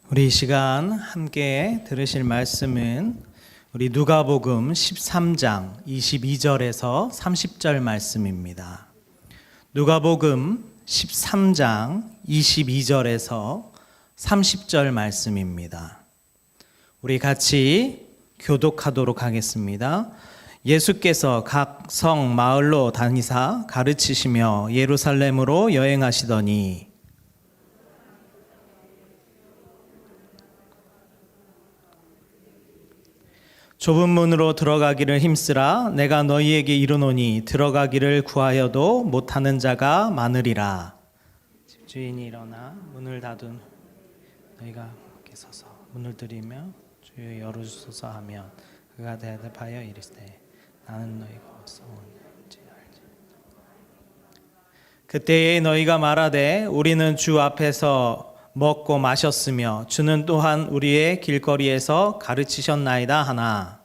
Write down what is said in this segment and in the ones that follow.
우리 이 시간 함께 들으실 말씀은 우리 누가복음 13장 22절에서 30절 말씀입니다. 누가복음 13장 22절에서 30절 말씀입니다. 우리 같이 교독하도록 하겠습니다. 예수께서 각 성 마을로 다니사 가르치시며 예루살렘으로 여행하시더니 좁은 문으로 들어가기를 힘쓰라. 내가 너희에게 이르노니 들어가기를 구하여도 못하는 자가 많으리라. 집주인이 일어나 문을 닫은 너희가 밖에 서서 문을 들이며 주여 열어주소서 하면 그가 대답하여 이르되 나는 너희가 어디서 오는지 알지. 그때에 너희가 말하되 우리는 주 앞에서 먹고 마셨으며 주는 또한 우리의 길거리에서 가르치셨나이다 하나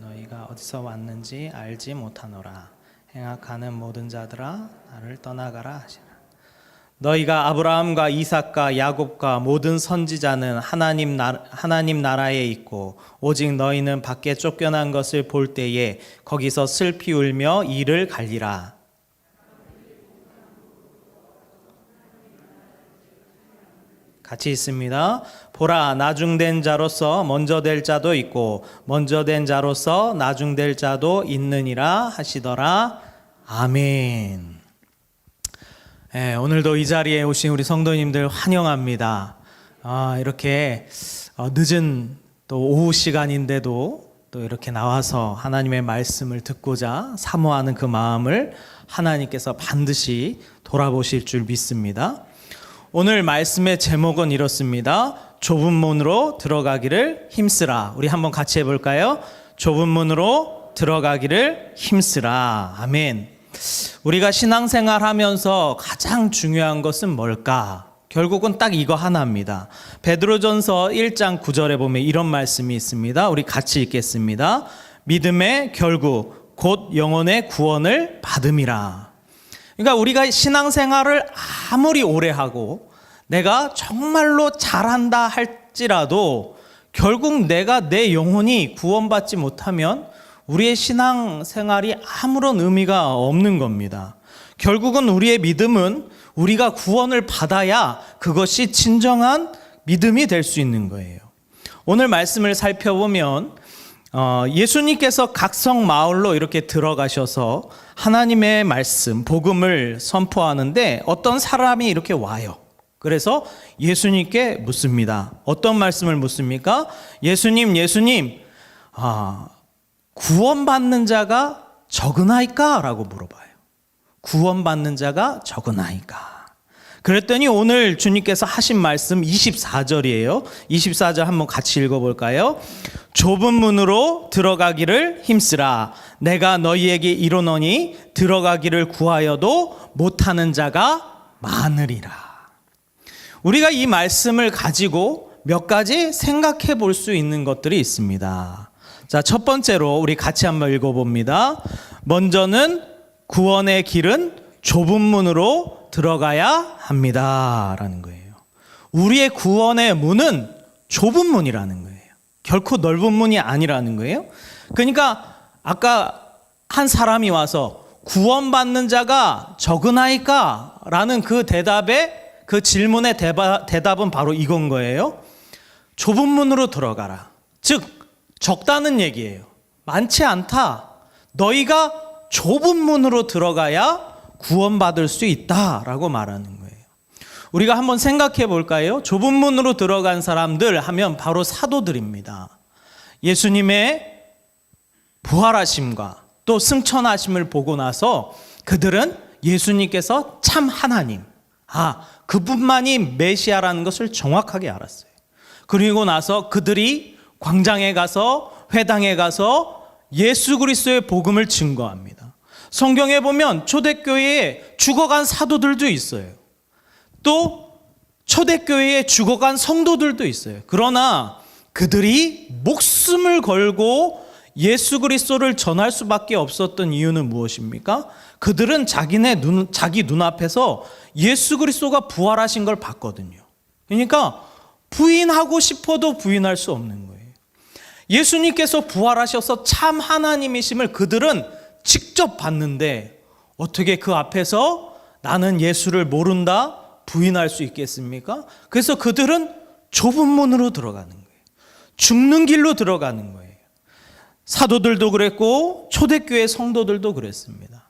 너희가 어디서 왔는지 알지 못하노라. 행악하는 모든 자들아 나를 떠나가라 하시라. 너희가 아브라함과 이삭과 야곱과 모든 선지자는 하나님 나라에 있고 오직 너희는 밖에 쫓겨난 것을 볼 때에 거기서 슬피 울며 이를 갈리라. 같이 있습니다. 보라, 나중된 자로서 먼저 될 자도 있고 먼저 된 자로서 나중될 자도 있느니라 하시더라. 아멘. 오늘도 이 자리에 오신 우리 성도님들 환영합니다. 이렇게 늦은 또 오후 시간인데도 또 이렇게 나와서 하나님의 말씀을 듣고자 사모하는 그 마음을 하나님께서 반드시 돌아보실 줄 믿습니다. 오늘 말씀의 제목은 이렇습니다. 좁은 문으로 들어가기를 힘쓰라. 우리 한번 같이 해볼까요? 좁은 문으로 들어가기를 힘쓰라. 아멘. 우리가 신앙생활 하면서 가장 중요한 것은 뭘까? 결국은 딱 이거 하나입니다. 베드로전서 1장 9절에 보면 이런 말씀이 있습니다. 우리 같이 읽겠습니다. 믿음의 결국 곧 영혼의 구원을 받음이라. 그러니까 우리가 신앙생활을 아무리 오래 하고 내가 정말로 잘한다 할지라도 결국 내가 내 영혼이 구원받지 못하면 우리의 신앙생활이 아무런 의미가 없는 겁니다. 결국은 우리의 믿음은 우리가 구원을 받아야 그것이 진정한 믿음이 될 수 있는 거예요. 오늘 말씀을 살펴보면 예수님께서 각성 마을로 이렇게 들어가셔서 하나님의 말씀, 복음을 선포하는데 어떤 사람이 이렇게 와요. 그래서 예수님께 묻습니다. 어떤 말씀을 묻습니까? 예수님, 구원받는 자가 적으나이까? 라고 물어봐요. 구원받는 자가 적으나이까? 그랬더니 오늘 주님께서 하신 말씀 24절이에요. 24절 한번 같이 읽어볼까요? 좁은 문으로 들어가기를 힘쓰라. 내가 너희에게 이르노니 들어가기를 구하여도 못하는 자가 많으리라. 우리가 이 말씀을 가지고 몇 가지 생각해 볼 수 있는 것들이 있습니다. 자, 첫 번째로 우리 같이 한번 읽어봅니다. 먼저는 구원의 길은 좁은 문으로 들어가야 합니다. 라는 거예요. 우리의 구원의 문은 좁은 문이라는 거예요. 결코 넓은 문이 아니라는 거예요. 그러니까 아까 한 사람이 와서 구원받는 자가 적으나이까? 라는 그 그 질문의 대답은 바로 이건 거예요. 좁은 문으로 들어가라. 즉 적다는 얘기예요. 많지 않다. 너희가 좁은 문으로 들어가야 구원받을 수 있다라고 말하는 거예요. 우리가 한번 생각해 볼까요? 좁은 문으로 들어간 사람들 하면 바로 사도들입니다. 예수님의 부활하심과 또 승천하심을 보고 나서 그들은 예수님께서 참 하나님, 그분만이 메시아라는 것을 정확하게 알았어요. 그리고 나서 그들이 광장에 가서 회당에 가서 예수 그리스도의 복음을 증거합니다. 성경에 보면 초대교회에 죽어간 사도들도 있어요. 또 초대교회에 죽어간 성도들도 있어요. 그러나 그들이 목숨을 걸고 예수 그리스도를 전할 수밖에 없었던 이유는 무엇입니까? 그들은 자기 눈앞에서 예수 그리스도가 부활하신 걸 봤거든요. 그러니까 부인하고 싶어도 부인할 수 없는 거예요. 예수님께서 부활하셔서 참 하나님이심을 그들은 직접 봤는데 어떻게 그 앞에서 나는 예수를 모른다 부인할 수 있겠습니까? 그래서 그들은 좁은 문으로 들어가는 거예요. 죽는 길로 들어가는 거예요. 사도들도 그랬고 초대교회 성도들도 그랬습니다.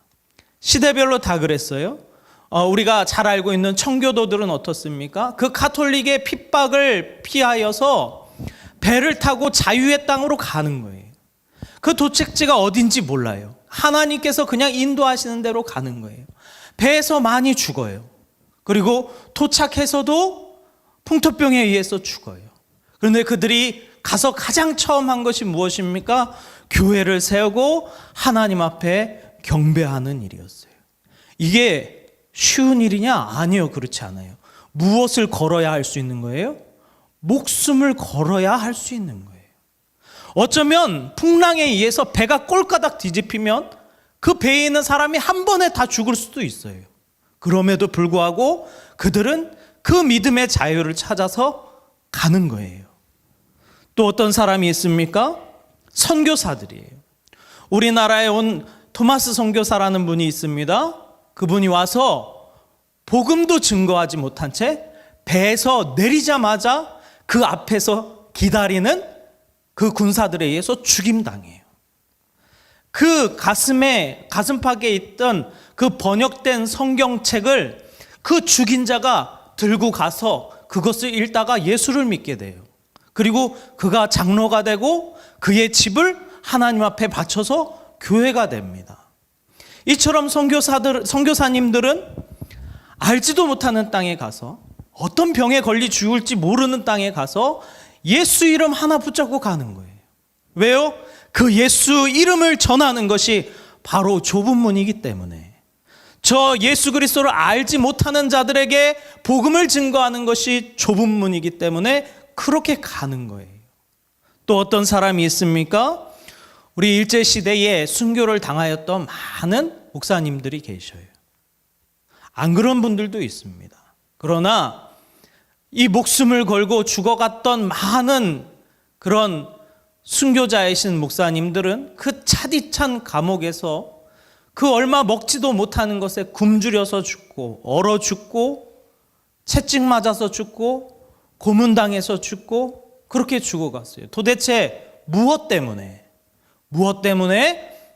시대별로 다 그랬어요. 우리가 잘 알고 있는 청교도들은 어떻습니까? 그 가톨릭의 핍박을 피하여서 배를 타고 자유의 땅으로 가는 거예요. 그 도착지가 어딘지 몰라요. 하나님께서 그냥 인도하시는 대로 가는 거예요. 배에서 많이 죽어요. 그리고 도착해서도 풍토병에 의해서 죽어요. 그런데 그들이 가서 가장 처음 한 것이 무엇입니까? 교회를 세우고 하나님 앞에 경배하는 일이었어요. 이게 쉬운 일이냐? 아니요, 그렇지 않아요. 무엇을 걸어야 할 수 있는 거예요? 목숨을 걸어야 할 수 있는 거예요. 어쩌면 풍랑에 의해서 배가 꼴까닥 뒤집히면 그 배에 있는 사람이 한 번에 다 죽을 수도 있어요. 그럼에도 불구하고 그들은 그 믿음의 자유를 찾아서 가는 거예요. 또 어떤 사람이 있습니까? 선교사들이에요. 우리나라에 온 토마스 선교사라는 분이 있습니다. 그분이 와서 복음도 증거하지 못한 채 배에서 내리자마자 그 앞에서 기다리는 그 군사들에 의해서 죽임당해요. 그 가슴팍에 있던 그 번역된 성경책을 그 죽인 자가 들고 가서 그것을 읽다가 예수를 믿게 돼요. 그리고 그가 장로가 되고 그의 집을 하나님 앞에 바쳐서 교회가 됩니다. 이처럼 선교사님들은 알지도 못하는 땅에 가서 어떤 병에 걸리 죽을지 모르는 땅에 가서 예수 이름 하나 붙잡고 가는 거예요. 왜요? 그 예수 이름을 전하는 것이 바로 좁은 문이기 때문에, 저 예수 그리스도를 알지 못하는 자들에게 복음을 증거하는 것이 좁은 문이기 때문에 그렇게 가는 거예요. 또 어떤 사람이 있습니까? 우리 일제시대에 순교를 당하였던 많은 목사님들이 계셔요. 안 그런 분들도 있습니다. 그러나 이 목숨을 걸고 죽어갔던 많은 그런 순교자이신 목사님들은 그 차디찬 감옥에서 그 얼마 먹지도 못하는 것에 굶주려서 죽고 얼어 죽고 채찍 맞아서 죽고 고문당해서 죽고 그렇게 죽어갔어요. 도대체 무엇 때문에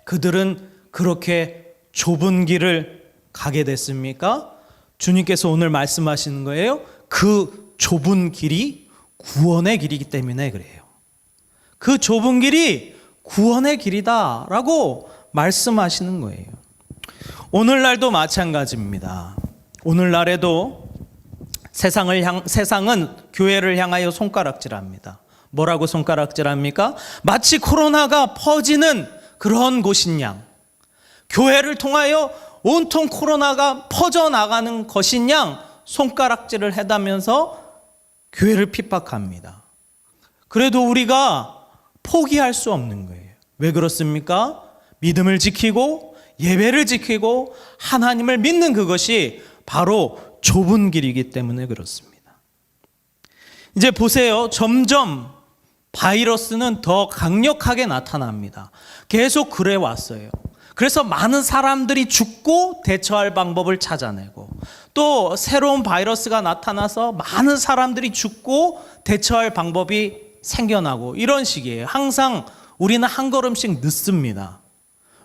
그들은 그렇게 좁은 길을 가게 됐습니까? 주님께서 오늘 말씀하시는 거예요. 그 좁은 길이 구원의 길이기 때문에 그래요. 그 좁은 길이 구원의 길이다라고 말씀하시는 거예요. 오늘날도 마찬가지입니다. 오늘날에도 세상은 교회를 향하여 손가락질합니다. 뭐라고 손가락질합니까? 마치 코로나가 퍼지는 그런 곳인 양, 교회를 통하여 온통 코로나가 퍼져나가는 것인 양 손가락질을 해다면서 교회를 핍박합니다. 그래도 우리가 포기할 수 없는 거예요. 왜 그렇습니까? 믿음을 지키고 예배를 지키고 하나님을 믿는 그것이 바로 좁은 길이기 때문에 그렇습니다. 이제 보세요. 점점 바이러스는 더 강력하게 나타납니다. 계속 그래 왔어요. 그래서 많은 사람들이 죽고 대처할 방법을 찾아내고, 또 새로운 바이러스가 나타나서 많은 사람들이 죽고 대처할 방법이 생겨나고, 이런 식이에요. 항상 우리는 한 걸음씩 늦습니다.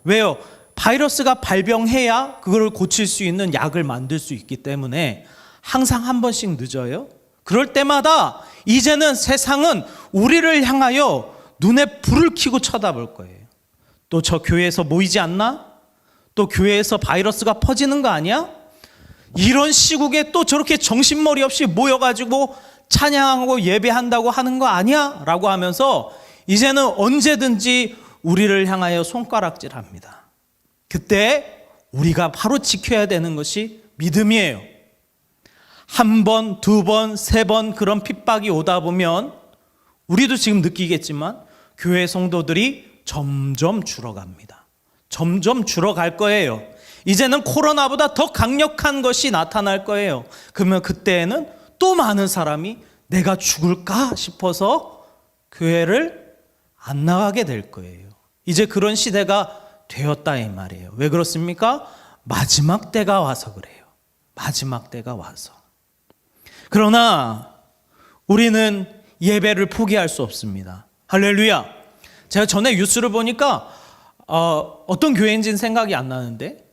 왜요? 바이러스가 발병해야 그걸 고칠 수 있는 약을 만들 수 있기 때문에 항상 한 번씩 늦어요. 그럴 때마다 이제는 세상은 우리를 향하여 눈에 불을 켜고 쳐다볼 거예요. 또 저 교회에서 모이지 않나? 또 교회에서 바이러스가 퍼지는 거 아니야? 이런 시국에 또 저렇게 정신머리 없이 모여가지고 찬양하고 예배한다고 하는 거 아니야? 라고 하면서 이제는 언제든지 우리를 향하여 손가락질합니다. 그때 우리가 바로 지켜야 되는 것이 믿음이에요. 한 번, 두 번, 세 번 그런 핍박이 오다 보면 우리도 지금 느끼겠지만 교회 성도들이 점점 줄어갑니다. 점점 줄어갈 거예요. 이제는 코로나보다 더 강력한 것이 나타날 거예요. 그러면 그때에는 또 많은 사람이 내가 죽을까 싶어서 교회를 안 나가게 될 거예요. 이제 그런 시대가 되었다 이 말이에요. 왜 그렇습니까? 마지막 때가 와서 그래요. 마지막 때가 와서. 그러나 우리는 예배를 포기할 수 없습니다. 할렐루야. 제가 전에 뉴스를 보니까 어떤 교회인지는 생각이 안 나는데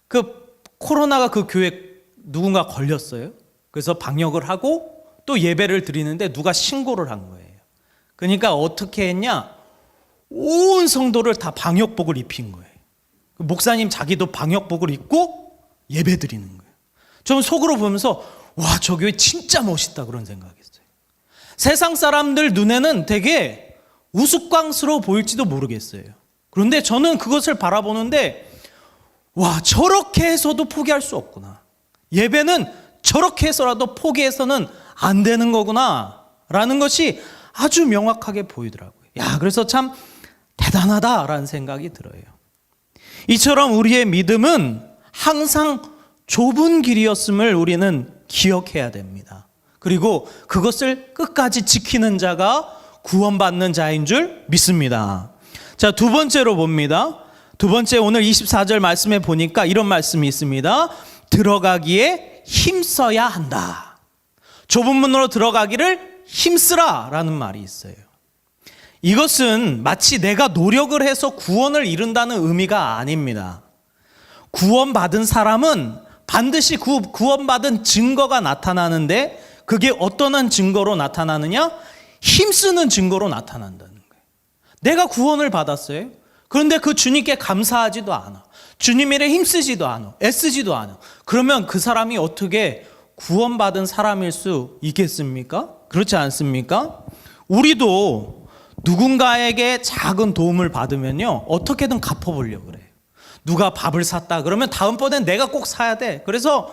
그 코로나가 그 교회 누군가 걸렸어요. 그래서 방역을 하고 또 예배를 드리는데 누가 신고를 한 거예요. 그러니까 어떻게 했냐? 온 성도를 다 방역복을 입힌 거예요. 목사님 자기도 방역복을 입고 예배 드리는 거예요. 저는 속으로 보면서 와, 저 교회 진짜 멋있다 그런 생각했어요. 세상 사람들 눈에는 되게 우스꽝스러워 보일지도 모르겠어요. 그런데 저는 그것을 바라보는데 와, 저렇게 해서도 포기할 수 없구나. 예배는 저렇게 해서라도 포기해서는 안 되는 거구나 라는 것이 아주 명확하게 보이더라고요. 야, 그래서 참 대단하다라는 생각이 들어요. 이처럼 우리의 믿음은 항상 좁은 길이었음을 우리는 기억해야 됩니다. 그리고 그것을 끝까지 지키는 자가 구원받는 자인 줄 믿습니다. 자, 두 번째로 봅니다. 두 번째, 오늘 24절 말씀에 보니까 이런 말씀이 있습니다. 들어가기에 힘써야 한다. 좁은 문으로 들어가기를 힘쓰라 라는 말이 있어요. 이것은 마치 내가 노력을 해서 구원을 이룬다는 의미가 아닙니다. 구원받은 사람은 반드시 구원받은 증거가 나타나는데 그게 어떠한 증거로 나타나느냐? 힘쓰는 증거로 나타난다는 거예요. 내가 구원을 받았어요. 그런데 그 주님께 감사하지도 않아. 주님 일에 힘쓰지도 않아. 애쓰지도 않아. 그러면 그 사람이 어떻게 구원받은 사람일 수 있겠습니까? 그렇지 않습니까? 우리도 누군가에게 작은 도움을 받으면요, 어떻게든 갚아보려고 그래요. 누가 밥을 샀다 그러면 다음번엔 내가 꼭 사야 돼. 그래서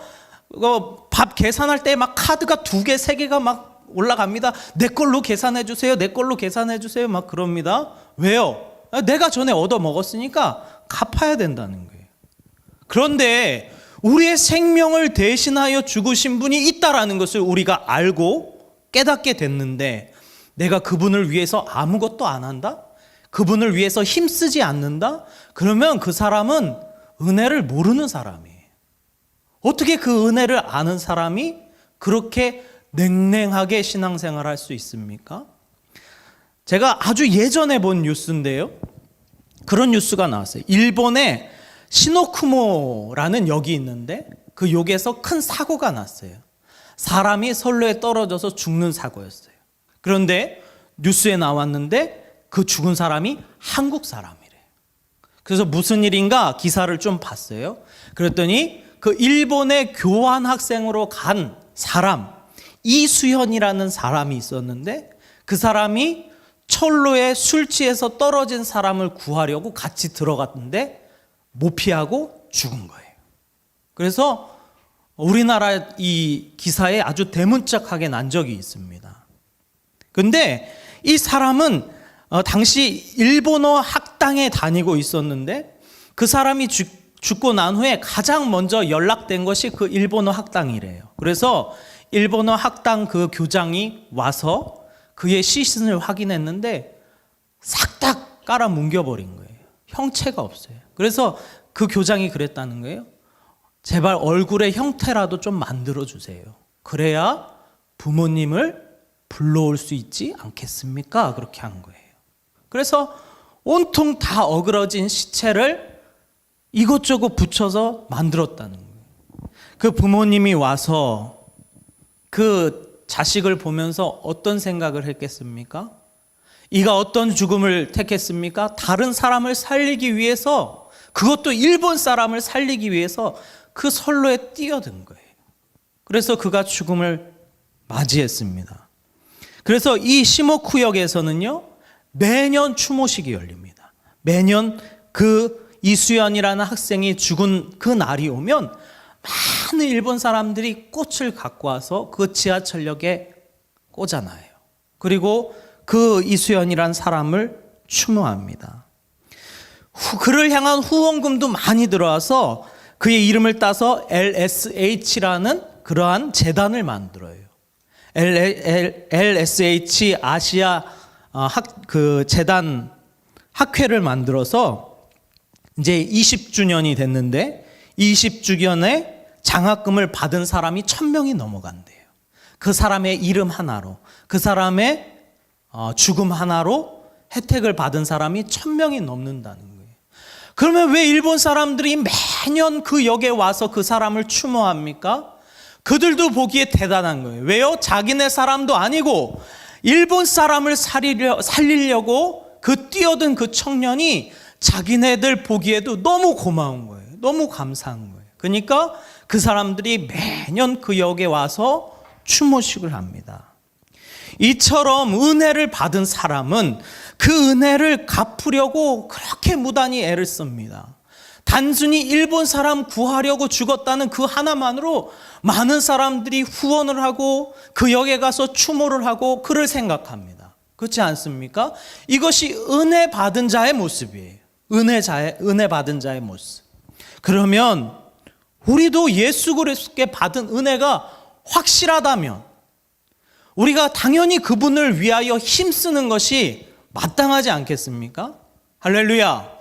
밥 계산할 때 막 카드가 2개, 3개가 막 올라갑니다. 내 걸로 계산해 주세요. 내 걸로 계산해 주세요. 막 그럽니다. 왜요? 내가 전에 얻어 먹었으니까 갚아야 된다는 거예요. 그런데 우리의 생명을 대신하여 죽으신 분이 있다라는 것을 우리가 알고 깨닫게 됐는데 내가 그분을 위해서 아무것도 안 한다? 그분을 위해서 힘쓰지 않는다? 그러면 그 사람은 은혜를 모르는 사람이에요. 어떻게 그 은혜를 아는 사람이 그렇게 냉랭하게 신앙생활을 할 수 있습니까? 제가 아주 예전에 본 뉴스인데요. 그런 뉴스가 나왔어요. 일본에 시노쿠모라는 역이 있는데 그 역에서 큰 사고가 났어요. 사람이 선로에 떨어져서 죽는 사고였어요. 그런데 뉴스에 나왔는데 그 죽은 사람이 한국 사람이래요. 그래서 무슨 일인가 기사를 좀 봤어요. 그랬더니 그 일본에 교환학생으로 간 사람, 이수현이라는 사람이 있었는데 그 사람이 철로에 술 취해서 떨어진 사람을 구하려고 같이 들어갔는데 못 피하고 죽은 거예요. 그래서 우리나라 이 기사에 아주 대문짝하게 난 적이 있습니다. 근데 이 사람은 당시 일본어 학당에 다니고 있었는데 그 사람이 죽고 난 후에 가장 먼저 연락된 것이 그 일본어 학당이래요. 그래서 일본어 학당 그 교장이 와서 그의 시신을 확인했는데 싹 다 깔아 뭉겨버린 거예요. 형체가 없어요. 그래서 그 교장이 그랬다는 거예요. 제발 얼굴의 형태라도 좀 만들어주세요. 그래야 부모님을 불러올 수 있지 않겠습니까? 그렇게 한 거예요. 그래서 온통 다 어그러진 시체를 이것저것 붙여서 만들었다는 거예요. 그 부모님이 와서 그 자식을 보면서 어떤 생각을 했겠습니까? 이가 어떤 죽음을 택했습니까? 다른 사람을 살리기 위해서, 그것도 일본 사람을 살리기 위해서 그 선로에 뛰어든 거예요. 그래서 그가 죽음을 맞이했습니다. 그래서 이 시모쿠역에서는요, 매년 추모식이 열립니다. 매년 그 이수연이라는 학생이 죽은 그 날이 오면 많은 일본 사람들이 꽃을 갖고 와서 그 지하철역에 꽂아놔요. 그리고 그 이수연이라는 사람을 추모합니다. 그를 향한 후원금도 많이 들어와서 그의 이름을 따서 LSH라는 그러한 재단을 만들어요. LSH 아시아 재단 학회를 만들어서 이제 20주년이 됐는데 20주년에 장학금을 받은 사람이 1000명이 넘어간대요. 그 사람의 이름 하나로, 그 사람의 죽음 하나로 혜택을 받은 사람이 1000명이 넘는다는 거예요. 그러면 왜 일본 사람들이 매년 그 역에 와서 그 사람을 추모합니까? 그들도 보기에 대단한 거예요. 왜요? 자기네 사람도 아니고 일본 사람을 살리려고 그 뛰어든 그 청년이 자기네들 보기에도 너무 고마운 거예요. 너무 감사한 거예요. 그러니까 그 사람들이 매년 그 역에 와서 추모식을 합니다. 이처럼 은혜를 받은 사람은 그 은혜를 갚으려고 그렇게 무단히 애를 씁니다. 단순히 일본 사람 구하려고 죽었다는 그 하나만으로 많은 사람들이 후원을 하고 그 역에 가서 추모를 하고 그를 생각합니다. 그렇지 않습니까? 이것이 은혜 받은 자의 모습이에요. 은혜 받은 자의 모습. 그러면 우리도 예수 그리스도께 받은 은혜가 확실하다면 우리가 당연히 그분을 위하여 힘쓰는 것이 마땅하지 않겠습니까? 할렐루야.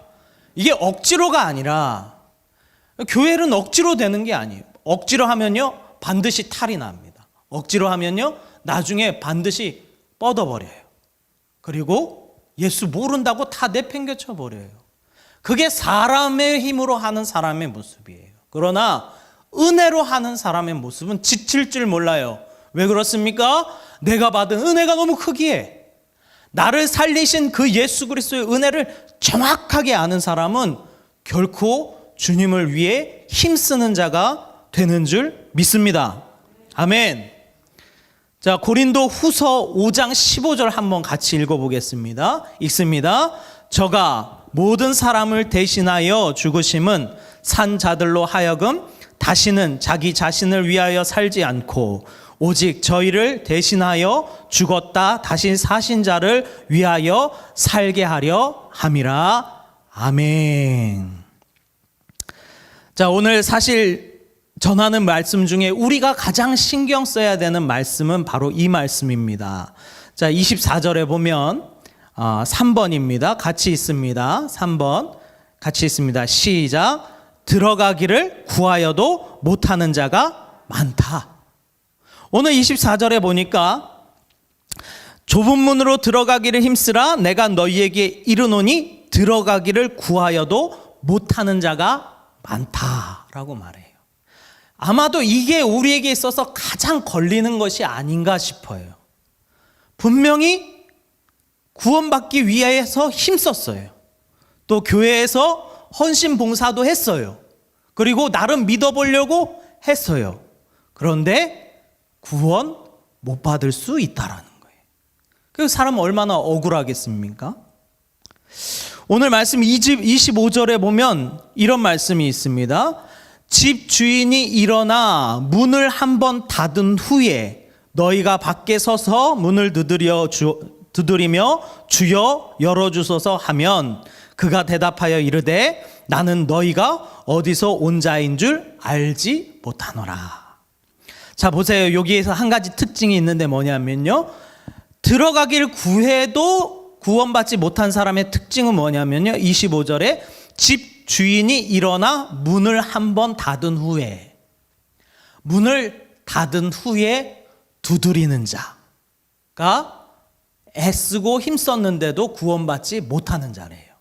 이게 억지로가 아니라, 교회는 억지로 되는 게 아니에요. 억지로 하면요 반드시 탈이 납니다. 억지로 하면요 나중에 반드시 뻗어버려요. 그리고 예수 모른다고 다 내팽개쳐 버려요. 그게 사람의 힘으로 하는 사람의 모습이에요. 그러나 은혜로 하는 사람의 모습은 지칠 줄 몰라요. 왜 그렇습니까? 내가 받은 은혜가 너무 크기에, 나를 살리신 그 예수 그리스도의 은혜를 정확하게 아는 사람은 결코 주님을 위해 힘쓰는 자가 되는 줄 믿습니다. 아멘. 자, 고린도 후서 5장 15절 한번 같이 읽어보겠습니다. 읽습니다. 저가 모든 사람을 대신하여 죽으심은 산 자들로 하여금 다시는 자기 자신을 위하여 살지 않고 오직 저희를 대신하여 죽었다 다시 사신 자를 위하여 살게 하려 함이라. 아멘. 자, 오늘 사실 전하는 말씀 중에 우리가 가장 신경 써야 되는 말씀은 바로 이 말씀입니다. 자, 24절에 보면 3번입니다. 같이 있습니다. 3번 같이 있습니다. 시작. 들어가기를 구하여도 못하는 자가 많다. 오늘 24절에 보니까 좁은 문으로 들어가기를 힘쓰라. 내가 너희에게 이르노니 들어가기를 구하여도 못하는 자가 많다라고 말해요. 아마도 이게 우리에게 있어서 가장 걸리는 것이 아닌가 싶어요. 분명히 구원받기 위해서 힘썼어요. 또 교회에서 헌신 봉사도 했어요. 그리고 나름 믿어보려고 했어요. 그런데 구원 못 받을 수 있다라는 거예요. 그 사람은 얼마나 억울하겠습니까? 오늘 말씀 25절에 보면 이런 말씀이 있습니다. 집 주인이 일어나 문을 한번 닫은 후에 너희가 밖에 서서 문을 두드리며 주여 열어주소서 하면 그가 대답하여 이르되 나는 너희가 어디서 온 자인 줄 알지 못하노라. 자, 보세요. 여기에서 한 가지 특징이 있는데 뭐냐면요, 들어가길 구해도 구원받지 못한 사람의 특징은 뭐냐면요, 25절에 집 주인이 일어나 문을 한번 닫은 후에, 문을 닫은 후에 두드리는 자가 애쓰고 힘썼는데도 구원받지 못하는 자래요.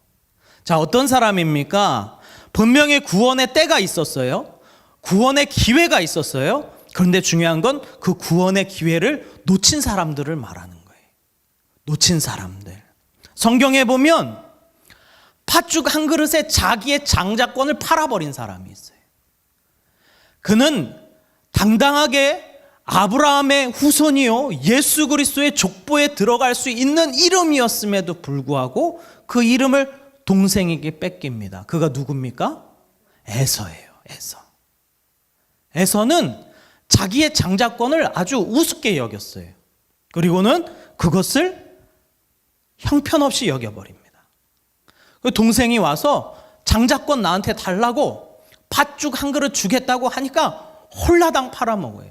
자, 어떤 사람입니까? 분명히 구원의 때가 있었어요. 구원의 기회가 있었어요. 그런데 중요한 건 그 구원의 기회를 놓친 사람들을 말하는 거예요. 놓친 사람들. 성경에 보면 팥죽 한 그릇에 자기의 장자권을 팔아버린 사람이 있어요. 그는 당당하게 아브라함의 후손이요 예수 그리스도의 족보에 들어갈 수 있는 이름이었음에도 불구하고 그 이름을 동생에게 뺏깁니다. 그가 누굽니까? 에서예요. 에서는 자기의 장자권을 아주 우습게 여겼어요. 그리고는 그것을 형편없이 여겨버립니다. 그 동생이 와서 장자권 나한테 달라고 팥죽 한 그릇 주겠다고 하니까 홀라당 팔아먹어요.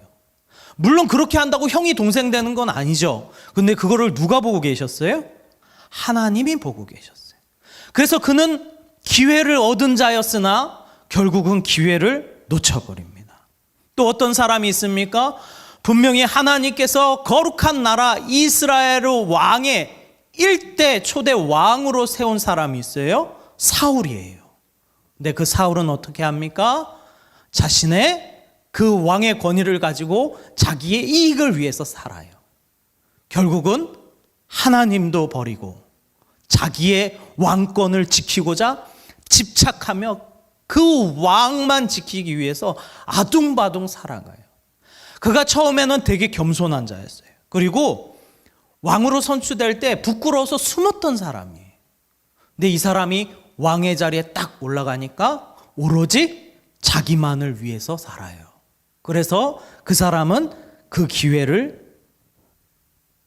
물론 그렇게 한다고 형이 동생 되는 건 아니죠. 근데 그거를 누가 보고 계셨어요? 하나님이 보고 계셨어요. 그래서 그는 기회를 얻은 자였으나 결국은 기회를 놓쳐버립니다. 또 어떤 사람이 있습니까? 분명히 하나님께서 거룩한 나라 이스라엘의 왕의 1대 초대 왕으로 세운 사람이 있어요. 사울이에요. 근데 그 사울은 어떻게 합니까? 자신의 그 왕의 권위를 가지고 자기의 이익을 위해서 살아요. 결국은 하나님도 버리고 자기의 왕권을 지키고자 집착하며 그 왕만 지키기 위해서 아둥바둥 살아가요. 그가 처음에는 되게 겸손한 자였어요. 그리고 왕으로 선출될 때 부끄러워서 숨었던 사람이에요. 근데 이 사람이 왕의 자리에 딱 올라가니까 오로지 자기만을 위해서 살아요. 그래서 그 사람은 그 기회를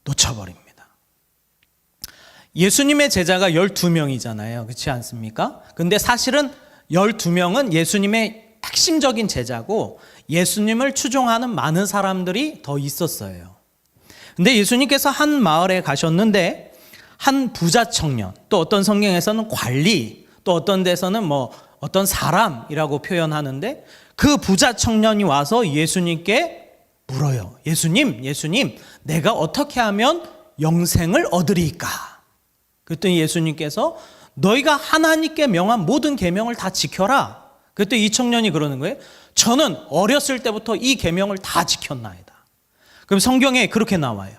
놓쳐버립니다. 예수님의 제자가 12명이잖아요. 그렇지 않습니까? 근데 사실은 12명은 예수님의 핵심적인 제자고 예수님을 추종하는 많은 사람들이 더 있었어요. 근데 예수님께서 한 마을에 가셨는데 한 부자 청년, 또 어떤 성경에서는 관리, 또 어떤 데서는 어떤 사람이라고 표현하는데 그 부자 청년이 와서 예수님께 물어요. 예수님, 내가 어떻게 하면 영생을 얻으리까? 그랬더니 예수님께서 너희가 하나님께 명한 모든 계명을 다 지켜라. 그랬더니 이 청년이 그러는 거예요. 저는 어렸을 때부터 이 계명을 다 지켰나이다. 그럼 성경에 그렇게 나와요.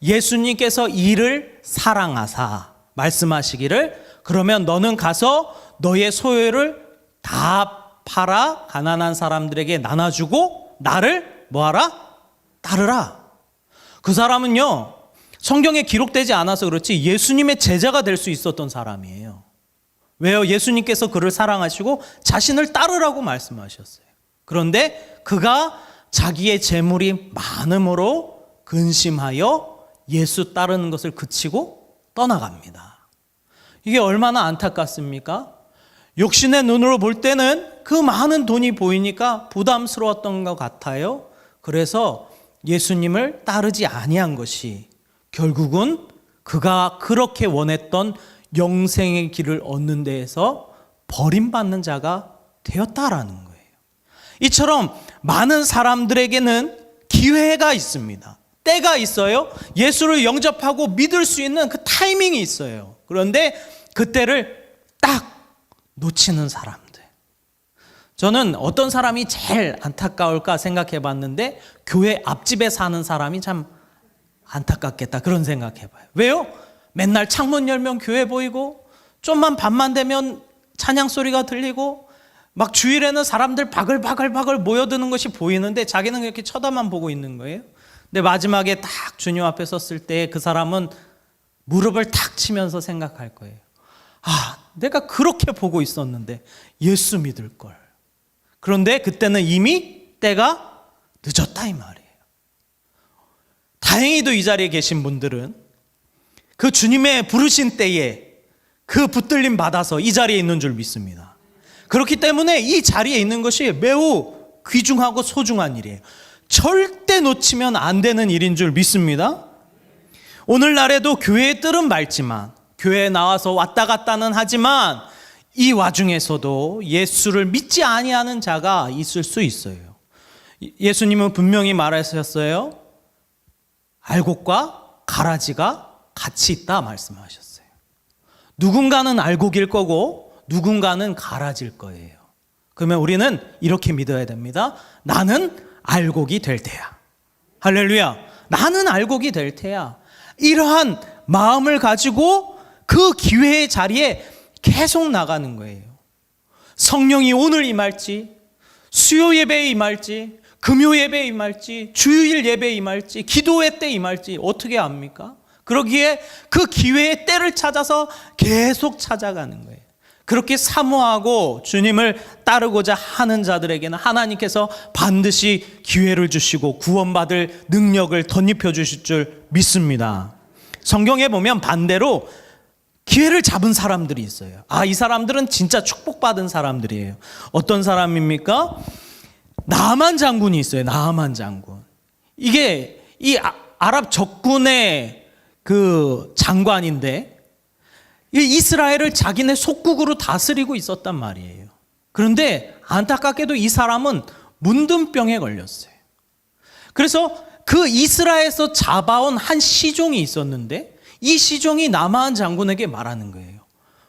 예수님께서 이를 사랑하사 말씀하시기를 그러면 너는 가서 너의 소유를 다 팔아 가난한 사람들에게 나눠주고 나를 뭐하라? 따르라. 그 사람은요 성경에 기록되지 않아서 그렇지 예수님의 제자가 될 수 있었던 사람이에요. 왜요? 예수님께서 그를 사랑하시고 자신을 따르라고 말씀하셨어요. 그런데 그가 자기의 재물이 많음으로 근심하여 예수 따르는 것을 그치고 떠나갑니다. 이게 얼마나 안타깝습니까? 육신의 눈으로 볼 때는 그 많은 돈이 보이니까 부담스러웠던 것 같아요. 그래서 예수님을 따르지 아니한 것이 결국은 그가 그렇게 원했던 영생의 길을 얻는 데에서 버림받는 자가 되었다라는 거예요. 이처럼 많은 사람들에게는 기회가 있습니다. 때가 있어요. 예수를 영접하고 믿을 수 있는 그 타이밍이 있어요. 그런데 그때를 딱 놓치는 사람들. 저는 어떤 사람이 제일 안타까울까 생각해 봤는데 교회 앞집에 사는 사람이 참 안타깝겠다 그런 생각해 봐요. 왜요? 맨날 창문 열면 교회 보이고 좀만 밤만 되면 찬양 소리가 들리고 막 주일에는 사람들 바글바글 모여드는 것이 보이는데 자기는 이렇게 쳐다만 보고 있는 거예요. 근데 마지막에 딱 주님 앞에 섰을 때 그 사람은 무릎을 탁 치면서 생각할 거예요. 아, 내가 그렇게 보고 있었는데 예수 믿을 걸. 그런데 그때는 이미 때가 늦었다 이 말이에요. 다행히도 이 자리에 계신 분들은 그 주님의 부르신 때에 그 붙들림 받아서 이 자리에 있는 줄 믿습니다. 그렇기 때문에 이 자리에 있는 것이 매우 귀중하고 소중한 일이에요. 절대 놓치면 안 되는 일인 줄 믿습니다. 오늘날에도 교회의 뜰은 맑지만 교회에 나와서 왔다 갔다는 하지만 이 와중에서도 예수를 믿지 아니하는 자가 있을 수 있어요. 예수님은 분명히 말하셨어요. 알곡과 가라지가 같이 있다 말씀하셨어요. 누군가는 알곡일 거고 누군가는 가라질 거예요. 그러면 우리는 이렇게 믿어야 됩니다. 나는 알곡이 될 테야. 할렐루야. 나는 알곡이 될 테야. 이러한 마음을 가지고 그 기회의 자리에 계속 나가는 거예요. 성령이 오늘 임할지, 수요 예배에 임할지, 금요 예배에 임할지, 주일 예배에 임할지, 기도회 때 임할지 어떻게 압니까? 그러기에 그 기회의 때를 찾아서 계속 찾아가는 거예요. 그렇게 사모하고 주님을 따르고자 하는 자들에게는 하나님께서 반드시 기회를 주시고 구원받을 능력을 덧입혀 주실 줄 믿습니다. 성경에 보면 반대로 기회를 잡은 사람들이 있어요. 이 사람들은 진짜 축복받은 사람들이에요. 어떤 사람입니까? 나아만 장군이 있어요. 나아만 장군. 이게 이 아랍 적군의 그 장관인데 이스라엘을 자기네 속국으로 다스리고 있었단 말이에요. 그런데 안타깝게도 이 사람은 문둥병에 걸렸어요. 그래서 그 이스라엘에서 잡아온 한 시종이 있었는데 이 시종이 나아만 장군에게 말하는 거예요.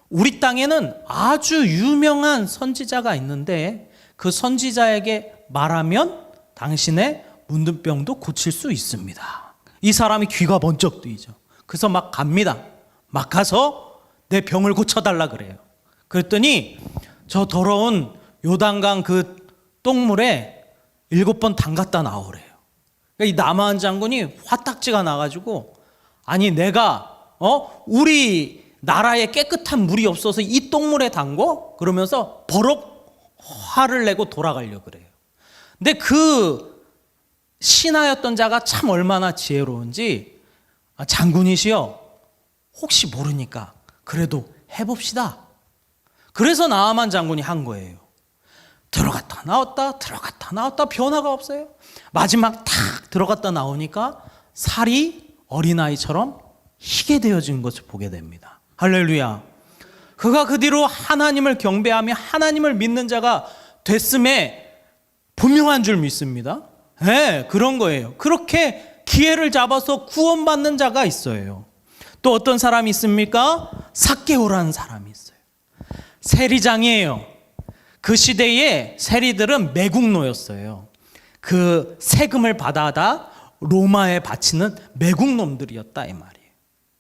우리 땅에는 아주 유명한 선지자가 있는데 그 선지자에게 말하면 당신의 문둥병도 고칠 수 있습니다. 이 사람이 귀가 번쩍 뜨이죠. 그래서 막 갑니다. 막 가서 내 병을 고쳐달라 그래요. 그랬더니 저 더러운 요단강 그 똥물에 7번 담갔다 나오래요. 그러니까 이 나아만 장군이 화딱지가 나가지고 아니 내가 우리 나라에 깨끗한 물이 없어서 이 똥물에 담궈? 그러면서 버럭 화를 내고 돌아가려고 그래요. 근데 그 신하였던 자가 참 얼마나 지혜로운지 장군이시여 혹시 모르니까 그래도 해봅시다. 그래서 나아만 장군이 한 거예요. 들어갔다 나왔다 변화가 없어요. 마지막 탁 들어갔다 나오니까 살이 어린아이처럼 희게 되어진 것을 보게 됩니다. 할렐루야. 그가 그 뒤로 하나님을 경배하며 하나님을 믿는 자가 됐음에 분명한 줄 믿습니다. 네, 그런 거예요. 그렇게 기회를 잡아서 구원받는 자가 있어요. 또 어떤 사람이 있습니까? 삭개오라는 사람이 있어요. 세리장이에요. 그 시대에 세리들은 매국노였어요. 그 세금을 받아다 로마에 바치는 매국놈들이었다 이 말이에요.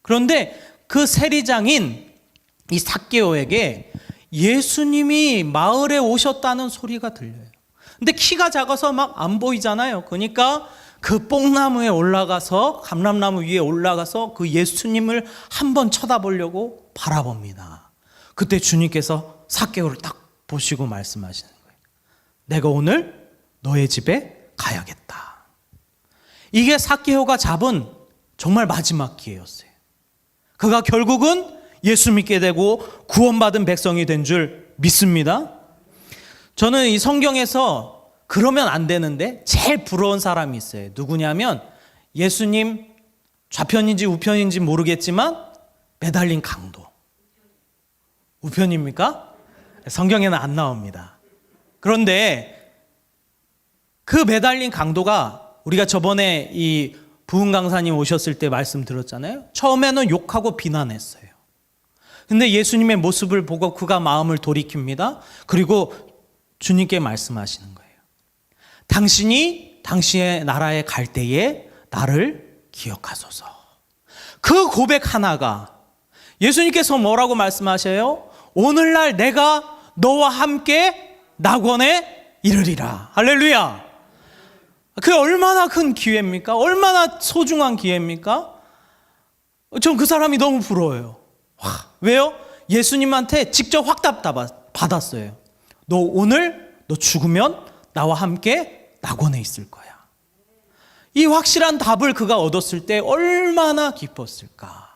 그런데 그 세리장인 이 삭개오에게 예수님이 마을에 오셨다는 소리가 들려요. 근데 키가 작아서 막 안 보이잖아요. 그러니까 그 뽕나무에 올라가서 감람나무 위에 올라가서 그 예수님을 한번 쳐다보려고 바라봅니다. 그때 주님께서 삭개오를 딱 보시고 말씀하시는 거예요. 내가 오늘 너의 집에 가야겠다. 이게 삭개오가 잡은 정말 마지막 기회였어요. 그가 결국은 예수 믿게 되고 구원받은 백성이 된 줄 믿습니다. 저는 이 성경에서 그러면 안 되는데 제일 부러운 사람이 있어요. 누구냐면 예수님 좌편인지 우편인지 모르겠지만 매달린 강도. 우편입니까? 성경에는 안 나옵니다. 그런데 그 매달린 강도가 우리가 저번에 이 부흥 강사님 오셨을 때 말씀 들었잖아요. 처음에는 욕하고 비난했어요. 근데 예수님의 모습을 보고 그가 마음을 돌이킵니다. 그리고 주님께 말씀하시는 거예요. 당신이 당신의 나라에 갈 때에 나를 기억하소서. 그 고백 하나가 예수님께서 뭐라고 말씀하셔요? 오늘날 내가 너와 함께 낙원에 이르리라. 할렐루야. 그게 얼마나 큰 기회입니까? 얼마나 소중한 기회입니까? 전 그 사람이 너무 부러워요. 왜요? 예수님한테 직접 확답 받았어요. 너 오늘 너 죽으면 나와 함께 낙원에 있을 거야. 이 확실한 답을 그가 얻었을 때 얼마나 기뻤을까.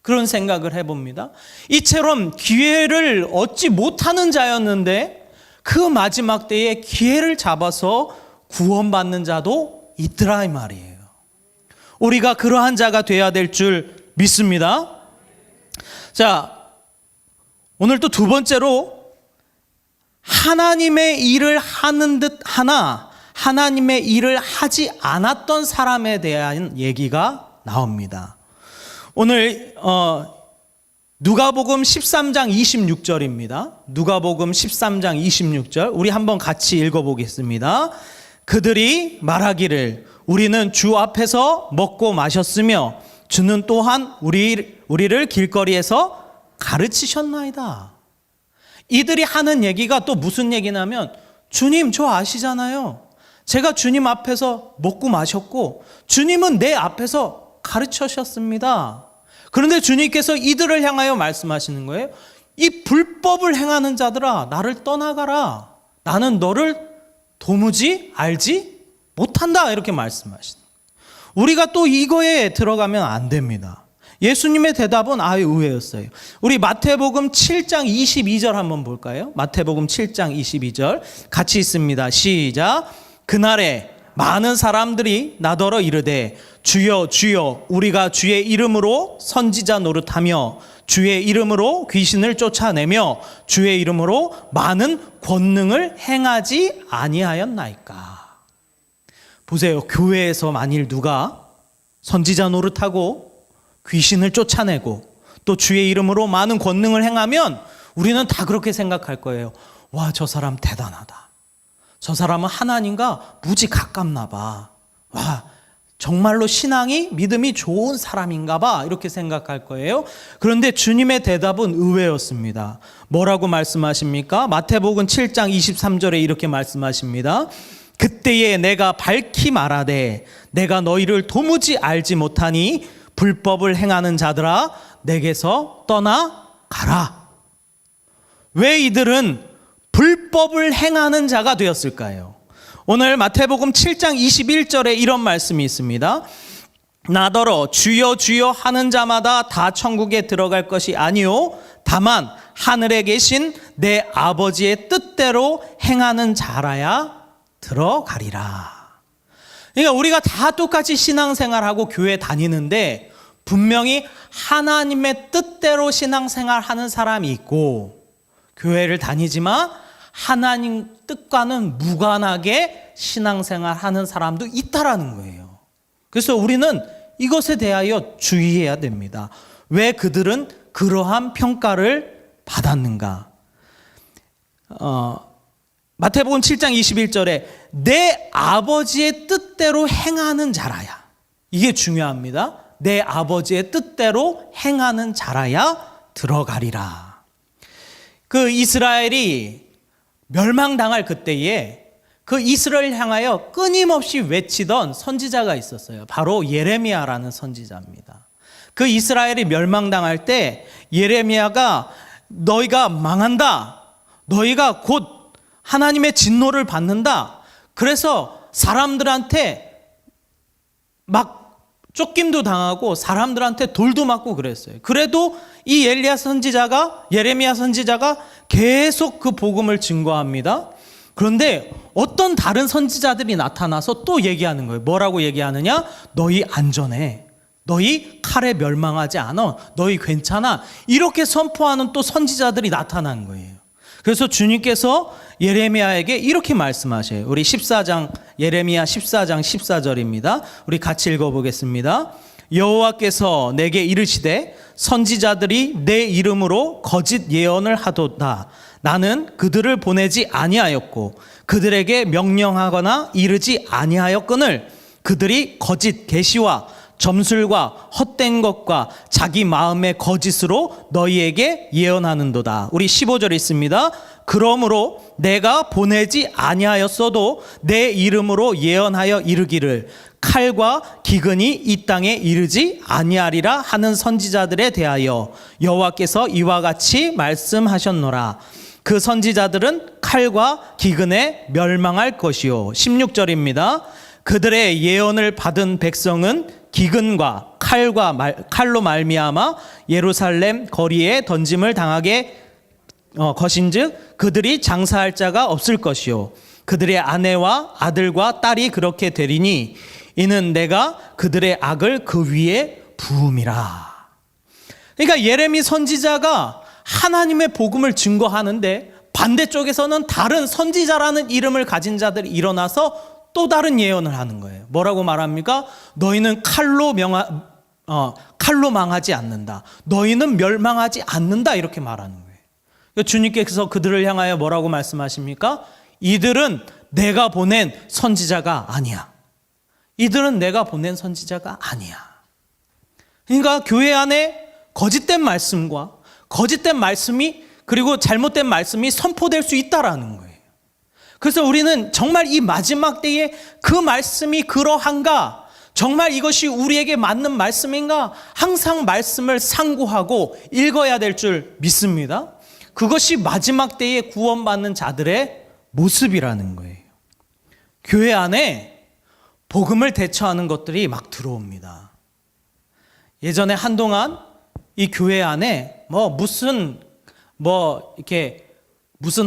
그런 생각을 해봅니다. 이처럼 기회를 얻지 못하는 자였는데 그 마지막 때에 기회를 잡아서 구원받는 자도 있더라 이 말이에요. 우리가 그러한 자가 돼야 될 줄 믿습니다. 자, 오늘 또 두 번째로 하나님의 일을 하는 듯 하나 하나님의 일을 하지 않았던 사람에 대한 얘기가 나옵니다. 오늘 누가복음 13장 26절입니다. 누가복음 13장 26절 우리 한번 같이 읽어보겠습니다. 그들이 말하기를 우리는 주 앞에서 먹고 마셨으며 주는 또한 우리를 길거리에서 가르치셨나이다. 이들이 하는 얘기가 또 무슨 얘기냐면 주님 저 아시잖아요. 제가 주님 앞에서 먹고 마셨고 주님은 내 앞에서 가르치셨습니다. 그런데 주님께서 이들을 향하여 말씀하시는 거예요. 이 불법을 행하는 자들아 나를 떠나가라. 나는 너를 도무지 알지 못한다. 이렇게 말씀하시는 거예요. 우리가 또 이거에 들어가면 안 됩니다. 예수님의 대답은 아예 의외였어요. 우리 마태복음 7장 22절 한번 볼까요? 마태복음 7장 22절 같이 있습니다. 시작. 그날에 많은 사람들이 나더러 이르되 주여 주여 우리가 주의 이름으로 선지자 노릇하며 주의 이름으로 귀신을 쫓아내며 주의 이름으로 많은 권능을 행하지 아니하였나이까. 보세요. 교회에서 만일 누가 선지자 노릇하고 귀신을 쫓아내고 또 주의 이름으로 많은 권능을 행하면 우리는 다 그렇게 생각할 거예요. 와, 저 사람 대단하다. 저 사람은 하나님과 무지 가깝나 봐. 와, 정말로 신앙이 믿음이 좋은 사람인가 봐. 이렇게 생각할 거예요. 그런데 주님의 대답은 의외였습니다. 뭐라고 말씀하십니까? 마태복음 7장 23절에 이렇게 말씀하십니다. 그때에 내가 밝히 말하되 내가 너희를 도무지 알지 못하니 불법을 행하는 자들아 내게서 떠나가라. 왜 이들은 불법을 행하는 자가 되었을까요? 오늘 마태복음 7장 21절에 이런 말씀이 있습니다. 나더러 주여 주여 하는 자마다 다 천국에 들어갈 것이 아니요 다만 하늘에 계신 내 아버지의 뜻대로 행하는 자라야 들어가리라. 그러니까 우리가 다 똑같이 신앙생활하고 교회 다니는데 분명히 하나님의 뜻대로 신앙생활하는 사람이 있고 교회를 다니지만 하나님 뜻과는 무관하게 신앙생활하는 사람도 있다라는 거예요. 그래서 우리는 이것에 대하여 주의해야 됩니다. 왜 그들은 그러한 평가를 받았는가? 마태복음 7장 21절에 내 아버지의 뜻대로 행하는 자라야. 이게 중요합니다. 내 아버지의 뜻대로 행하는 자라야 들어가리라. 그 이스라엘이 멸망당할 그때에 그 이스라엘을 향하여 끊임없이 외치던 선지자가 있었어요. 바로 예레미야라는 선지자입니다. 그 이스라엘이 멸망당할 때 예레미야가 너희가 망한다. 너희가 곧 하나님의 진노를 받는다. 그래서 사람들한테 막 쫓김도 당하고 사람들한테 돌도 맞고 그랬어요. 그래도 이 예레미야 선지자가 계속 그 복음을 증거합니다. 그런데 어떤 다른 선지자들이 나타나서 또 얘기하는 거예요. 뭐라고 얘기하느냐? 너희 안전해. 너희 칼에 멸망하지 않아. 너희 괜찮아. 이렇게 선포하는 또 선지자들이 나타난 거예요. 그래서 주님께서 예레미야에게 이렇게 말씀하셔요. 우리 14장 예레미야 14장 14절입니다. 우리 같이 읽어보겠습니다. 여호와께서 내게 이르시되 선지자들이 내 이름으로 거짓 예언을 하도다. 나는 그들을 보내지 아니하였고 그들에게 명령하거나 이르지 아니하였거늘 그들이 거짓 계시와 점술과 헛된 것과 자기 마음의 거짓으로 너희에게 예언하는도다. 우리 15절 있습니다. 그러므로 내가 보내지 아니하였어도 내 이름으로 예언하여 이르기를 칼과 기근이 이 땅에 이르지 아니하리라 하는 선지자들에 대하여 여호와께서 이와 같이 말씀하셨노라. 그 선지자들은 칼과 기근에 멸망할 것이요. 16절입니다. 그들의 예언을 받은 백성은 기근과 칼로 말미암아 예루살렘 거리에 던짐을 당하게 것인즉 그들이 장사할 자가 없을 것이요 그들의 아내와 아들과 딸이 그렇게 되리니 이는 내가 그들의 악을 그 위에 부음이라. 그러니까 예레미 선지자가 하나님의 복음을 증거하는데 반대쪽에서는 다른 선지자라는 이름을 가진 자들이 일어나서 또 다른 예언을 하는 거예요. 뭐라고 말합니까? 너희는 칼로 망하지 않는다. 너희는 멸망하지 않는다. 이렇게 말하는 거예요. 주님께서 그들을 향하여 뭐라고 말씀하십니까? 이들은 내가 보낸 선지자가 아니야. 이들은 내가 보낸 선지자가 아니야. 그러니까 교회 안에 거짓된 말씀과 거짓된 말씀이 그리고 잘못된 말씀이 선포될 수 있다라는 거예요. 그래서 우리는 정말 이 마지막 때에 그 말씀이 그러한가? 정말 이것이 우리에게 맞는 말씀인가? 항상 말씀을 상고하고 읽어야 될 줄 믿습니다. 그것이 마지막 때에 구원받는 자들의 모습이라는 거예요. 교회 안에 복음을 대처하는 것들이 막 들어옵니다. 예전에 한동안 이 교회 안에 무슨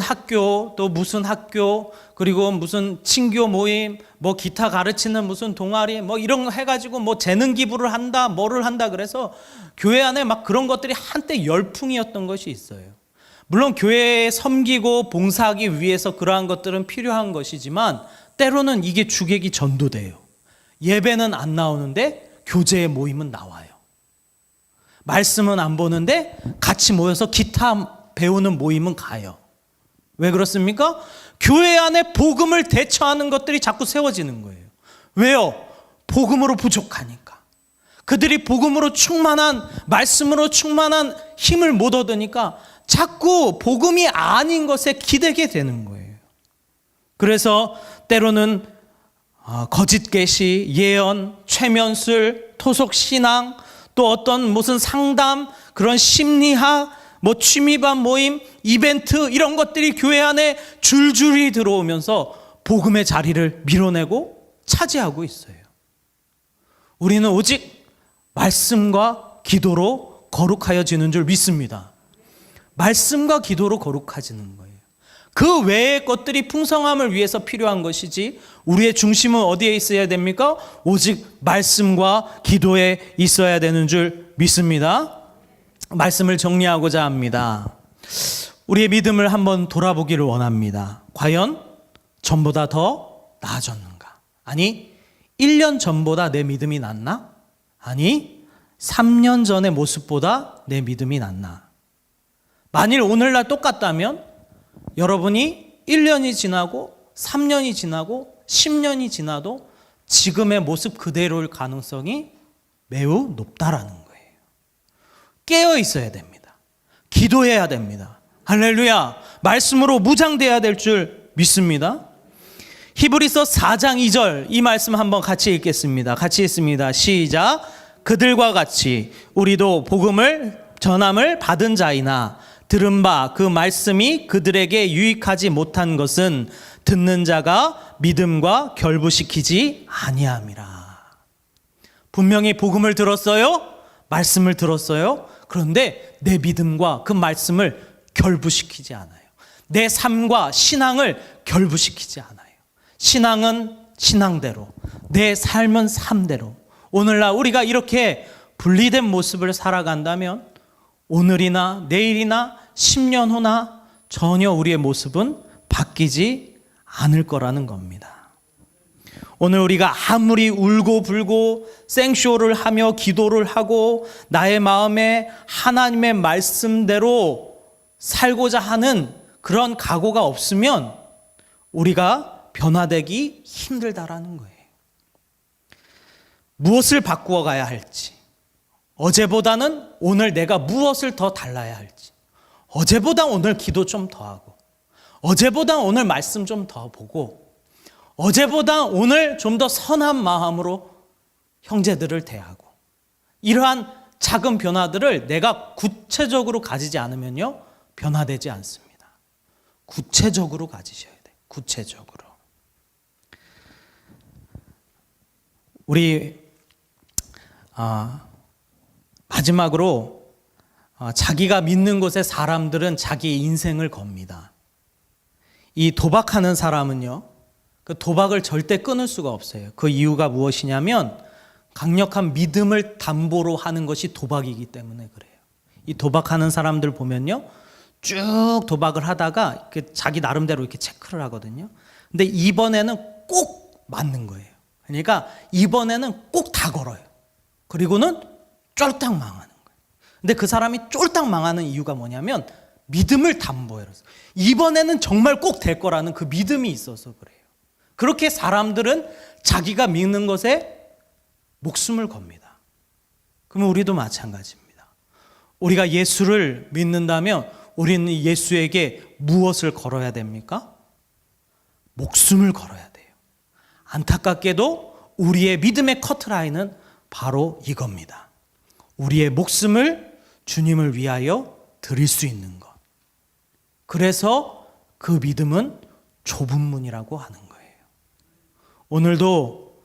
학교, 또 무슨 학교, 그리고 무슨 친교 모임, 기타 가르치는 무슨 동아리, 이런 거 해가지고 재능 기부를 한다, 뭐를 한다, 그래서 교회 안에 막 그런 것들이 한때 열풍이었던 것이 있어요. 물론 교회에 섬기고 봉사하기 위해서 그러한 것들은 필요한 것이지만 때로는 이게 주객이 전도돼요. 예배는 안 나오는데 교제의 모임은 나와요. 말씀은 안 보는데 같이 모여서 기타 배우는 모임은 가요. 왜 그렇습니까? 교회 안에 복음을 대처하는 것들이 자꾸 세워지는 거예요. 왜요? 복음으로 부족하니까. 그들이 복음으로 충만한, 말씀으로 충만한 힘을 못 얻으니까 자꾸 복음이 아닌 것에 기대게 되는 거예요. 그래서 때로는 거짓 계시, 예언, 최면술, 토속 신앙, 또 어떤 무슨 상담, 그런 심리학, 취미반 모임, 이벤트, 이런 것들이 교회 안에 줄줄이 들어오면서 복음의 자리를 밀어내고 차지하고 있어요. 우리는 오직 말씀과 기도로 거룩하여지는 줄 믿습니다. 말씀과 기도로 거룩해지는 거예요. 그 외의 것들이 풍성함을 위해서 필요한 것이지 우리의 중심은 어디에 있어야 됩니까? 오직 말씀과 기도에 있어야 되는 줄 믿습니다. 말씀을 정리하고자 합니다. 우리의 믿음을 한번 돌아보기를 원합니다. 과연 전보다 더 나아졌는가? 아니, 1년 전보다 내 믿음이 낫나? 아니, 3년 전의 모습보다 내 믿음이 낫나? 만일 오늘날 똑같다면 여러분이 1년이 지나고 3년이 지나고 10년이 지나도 지금의 모습 그대로일 가능성이 매우 높다라는 거예요. 깨어 있어야 됩니다. 기도해야 됩니다. 할렐루야. 말씀으로 무장돼야 될 줄 믿습니다. 히브리서 4장 2절 이 말씀 한번 같이 읽겠습니다. 같이 읽습니다. 시작. 그들과 같이 우리도 복음을 전함을 받은 자이나 들은 바 그 말씀이 그들에게 유익하지 못한 것은 듣는 자가 믿음과 결부시키지 아니함이라. 분명히 복음을 들었어요. 말씀을 들었어요. 그런데 내 믿음과 그 말씀을 결부시키지 않아요. 내 삶과 신앙을 결부시키지 않아요. 신앙은 신앙대로, 내 삶은 삶대로. 오늘날 우리가 이렇게 분리된 모습을 살아간다면 오늘이나 내일이나 10년 후나 전혀 우리의 모습은 바뀌지 않을 거라는 겁니다. 오늘 우리가 아무리 울고 불고 생쇼를 하며 기도를 하고 나의 마음에 하나님의 말씀대로 살고자 하는 그런 각오가 없으면 우리가 변화되기 힘들다라는 거예요. 무엇을 바꾸어 가야 할지, 어제보다는 오늘 내가 무엇을 더 달라야 할지, 어제보다 오늘 기도 좀 더 하고, 어제보다 오늘 말씀 좀 더 보고, 어제보다 오늘 좀 더 선한 마음으로 형제들을 대하고, 이러한 작은 변화들을 내가 구체적으로 가지지 않으면요 변화되지 않습니다. 구체적으로 가지셔야 돼요. 구체적으로. 우리 마지막으로 자기가 믿는 곳에 사람들은 자기 인생을 겁니다. 이 도박하는 사람은요, 그 도박을 절대 끊을 수가 없어요. 그 이유가 무엇이냐면 강력한 믿음을 담보로 하는 것이 도박이기 때문에 그래요. 이 도박하는 사람들 보면요, 쭉 도박을 하다가 자기 나름대로 이렇게 체크를 하거든요. 근데 이번에는 꼭 맞는 거예요. 그러니까 이번에는 꼭 다 걸어요. 그리고는 쫄딱 망하는 거예요. 근데 그 사람이 쫄딱 망하는 이유가 뭐냐면 믿음을 담보해서 이번에는 정말 꼭 될 거라는 그 믿음이 있어서 그래요. 그렇게 사람들은 자기가 믿는 것에 목숨을 겁니다. 그러면 우리도 마찬가지입니다. 우리가 예수를 믿는다면 우리는 예수에게 무엇을 걸어야 됩니까? 목숨을 걸어야 돼요. 안타깝게도 우리의 믿음의 커트라인은 바로 이겁니다. 우리의 목숨을 주님을 위하여 드릴 수 있는 것. 그래서 그 믿음은 좁은 문이라고 하는 거예요. 오늘도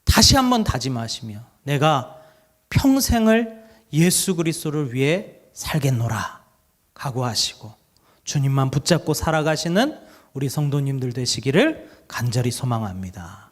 다시 한번 다짐하시며 내가 평생을 예수 그리스도를 위해 살겠노라 각오하시고 주님만 붙잡고 살아가시는 우리 성도님들 되시기를 간절히 소망합니다.